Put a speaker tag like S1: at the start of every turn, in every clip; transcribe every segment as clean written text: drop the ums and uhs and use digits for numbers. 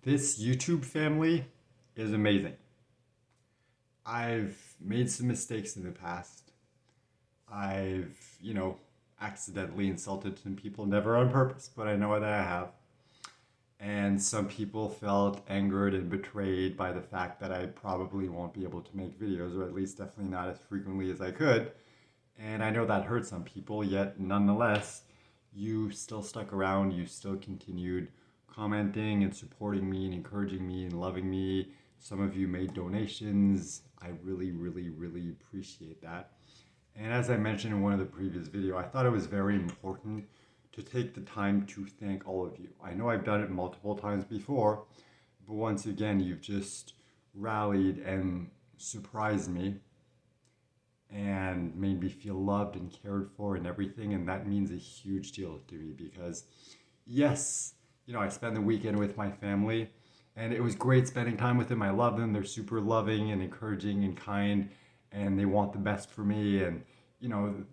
S1: This YouTube family is amazing. I've made some mistakes in the past. I've accidentally insulted some people, never on purpose, but I know that I have. And some people felt angered and betrayed by the fact that I probably won't be able to make videos, or at least definitely not as frequently as I could. And I know that hurt some people, yet nonetheless, you still stuck around, you still continued commenting and supporting me and encouraging me and loving me. Some of you made donations. I really, really, really appreciate that. And as I mentioned in one of the previous videos, I thought it was very important to take the time to thank all of you. I know I've done it multiple times before, but once again, you've just rallied and surprised me and made me feel loved and cared for and everything. And that means a huge deal to me because, yes, I spend the weekend with my family and it was great spending time with them. I love them. They're super loving and encouraging and kind and they want the best for me. And,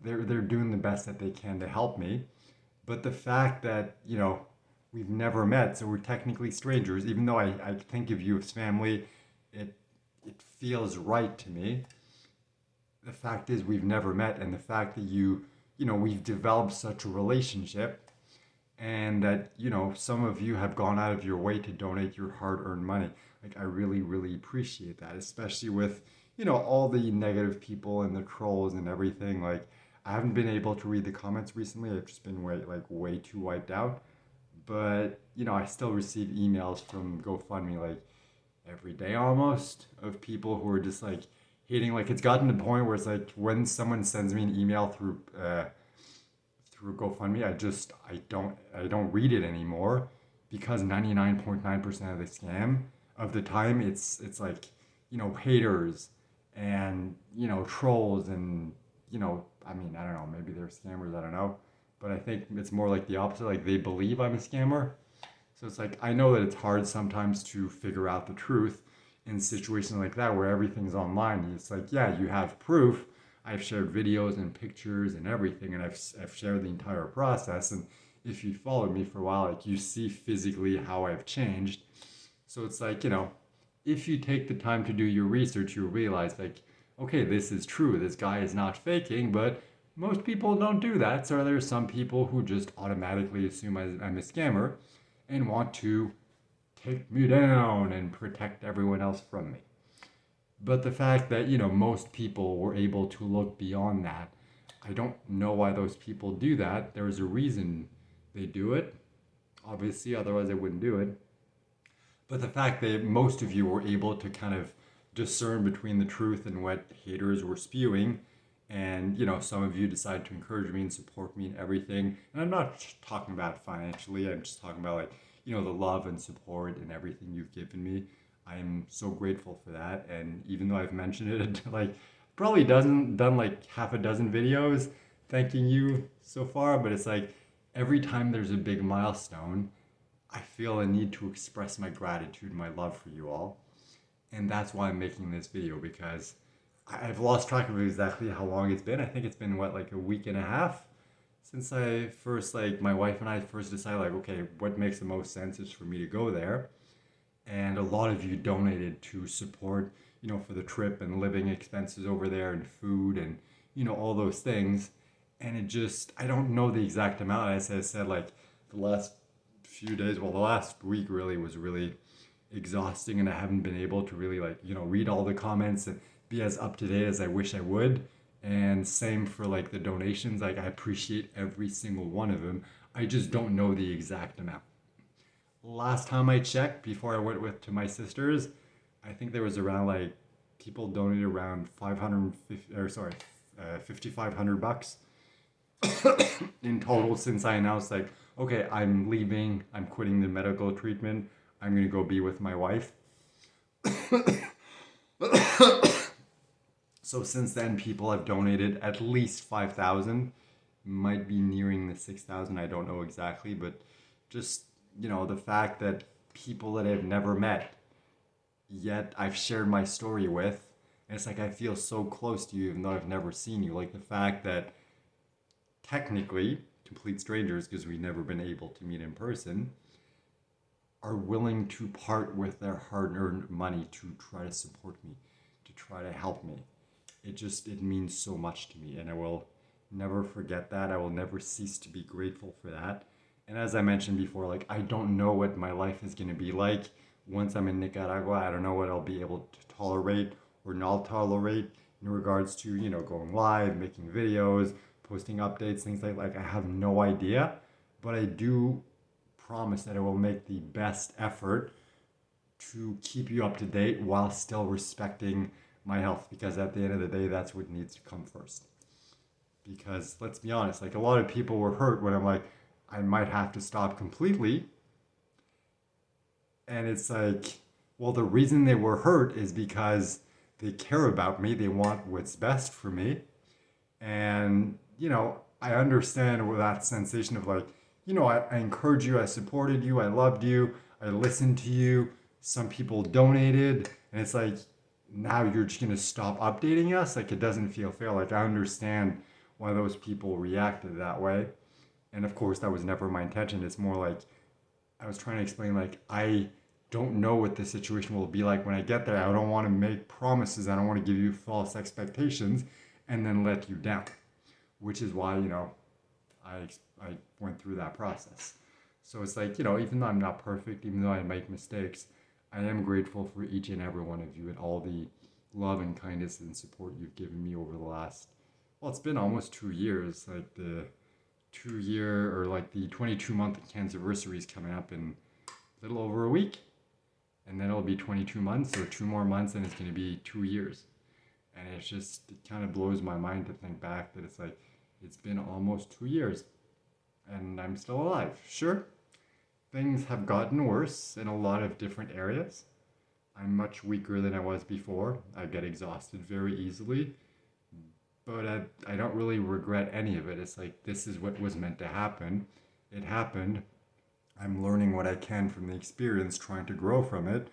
S1: they're doing the best that they can to help me. But the fact that, we've never met, so we're technically strangers, even though I think of you as family, it, it feels right to me. The fact is we've never met, and the fact that we've developed such a relationship, and that some of you have gone out of your way to donate your hard-earned money. Like, I really, really appreciate that, especially with all the negative people and the trolls and everything. Like, I haven't been able to read the comments recently. I've just been way too wiped out, but I still receive emails from GoFundMe like every day almost, of people who are just like hating. Like, it's gotten to the point where it's like when someone sends me an email through GoFundMe, I don't read it anymore, because 99.9% of the scam of the time, it's like haters and trolls and I mean, I don't know, maybe they're scammers, I don't know, but I think it's more like the opposite. Like, they believe I'm a scammer. So it's like, I know that it's hard sometimes to figure out the truth in situations like that where everything's online. It's like, yeah, you have proof. I've shared videos and pictures and everything, and I've shared the entire process. And if you followed me for a while, like, you see physically how I've changed. So it's like, if you take the time to do your research, you'll realize, like, okay, this is true. This guy is not faking, but most people don't do that. So there's some people who just automatically assume I'm a scammer and want to take me down and protect everyone else from me. But the fact that, most people were able to look beyond that, I don't know why those people do that. There's a reason they do it, obviously, otherwise they wouldn't do it. But the fact that most of you were able to kind of discern between the truth and what haters were spewing, and some of you decided to encourage me and support me and everything. And I'm not talking about financially. I'm just talking about, like, the love and support and everything you've given me. I'm so grateful for that. And even though I've mentioned it like probably done like half a dozen videos thanking you so far, but it's like every time there's a big milestone, I feel a need to express my gratitude and my love for you all. And that's why I'm making this video, because I've lost track of exactly how long it's been. I think it's been like a week and a half since I first, like, my wife and I first decided, like, okay, what makes the most sense is for me to go there. And a lot of you donated to support, for the trip and living expenses over there and food and, all those things. And it just, I don't know the exact amount. As I said, like, the last few days, well, the last week really was really exhausting, and I haven't been able to really, like, read all the comments and be as up to date as I wish I would. And same for, like, the donations. Like, I appreciate every single one of them. I just don't know the exact amount. Last time I checked, before I went with to my sister's, I think there was around, like, people donated around 550, or sorry, 5,500 bucks in total since I announced, like, okay, I'm leaving, I'm quitting the medical treatment, I'm gonna go be with my wife. So since then, people have donated at least 5,000, might be nearing the 6,000. I don't know exactly, but just the fact that people that I've never met, yet I've shared my story with, and it's like I feel so close to you even though I've never seen you. Like, the fact that technically complete strangers, because we've never been able to meet in person, are willing to part with their hard-earned money to try to support me, to try to help me. It means so much to me, and I will never forget that. I will never cease to be grateful for that. And as I mentioned before, like, I don't know what my life is going to be like once I'm in Nicaragua. I don't know what I'll be able to tolerate or not tolerate in regards to, going live, making videos, posting updates, things like I have no idea, but I do promise that I will make the best effort to keep you up to date while still respecting my health, because at the end of the day, that's what needs to come first. Because let's be honest, like, a lot of people were hurt when I'm like, I might have to stop completely. And it's like, well, the reason they were hurt is because they care about me, they want what's best for me. And, I understand with that sensation of like, I encourage you, I supported you, I loved you, I listened to you. Some people donated, and it's like, now you're just gonna stop updating us? Like, it doesn't feel fair. Like, I understand why those people reacted that way. And of course, that was never my intention. It's more like I was trying to explain, like, I don't know what the situation will be like when I get there. I don't want to make promises. I don't want to give you false expectations and then let you down, which is why, I went through that process. So it's like, even though I'm not perfect, even though I make mistakes, I am grateful for each and every one of you and all the love and kindness and support you've given me over the last, well, it's been almost 2 years. Like, the 2 year, or like the 22-month anniversary is coming up in a little over a week. And then it'll be 22 months, or 2 more months, and it's going to be 2 years. And it kind of blows my mind to think back that it's like, it's been almost 2 years and I'm still alive. Sure, things have gotten worse in a lot of different areas. I'm much weaker than I was before. I get exhausted very easily, but I don't really regret any of it. It's like, this is what was meant to happen. It happened. I'm learning what I can from the experience, trying to grow from it.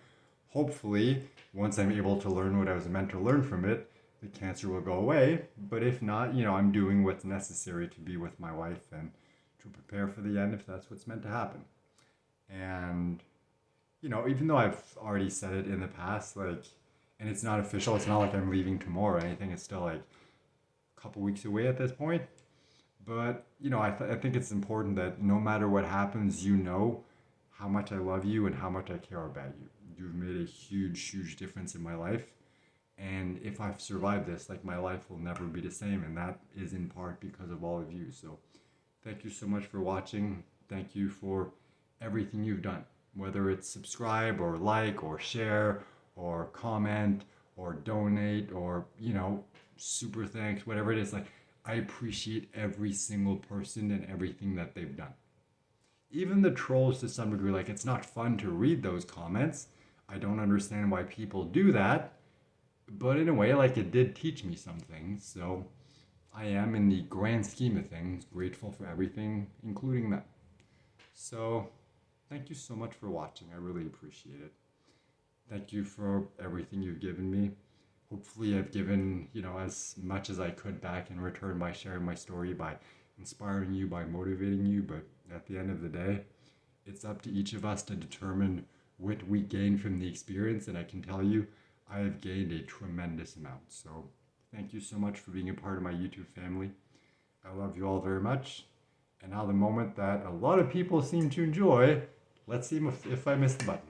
S1: Hopefully, once I'm able to learn what I was meant to learn from it, the cancer will go away. But if not, I'm doing what's necessary to be with my wife and to prepare for the end if that's what's meant to happen. And, even though I've already said it in the past, like, and it's not official, it's not like I'm leaving tomorrow or anything, it's still like a couple weeks away at this point. But, I think it's important that no matter what happens, how much I love you and how much I care about you. You've made a huge, huge difference in my life. And if I've survived this, like, my life will never be the same. And that is in part because of all of you. So thank you so much for watching. Thank you for everything you've done. Whether it's subscribe or like or share or comment or donate or, super thanks, whatever it is. Like, I appreciate every single person and everything that they've done. Even the trolls, to some degree, like, it's not fun to read those comments. I don't understand why people do that. But in a way, like, it did teach me some things. So I am, in the grand scheme of things, grateful for everything, including that. So thank you so much for watching. I really appreciate it. Thank you for everything you've given me. Hopefully I've given, as much as I could back in return by sharing my story, by inspiring you, by motivating you. But at the end of the day, it's up to each of us to determine what we gain from the experience. And I can tell you, I have gained a tremendous amount. So thank you so much for being a part of my YouTube family. I love you all very much. And now the moment that a lot of people seem to enjoy, let's see if I miss the button.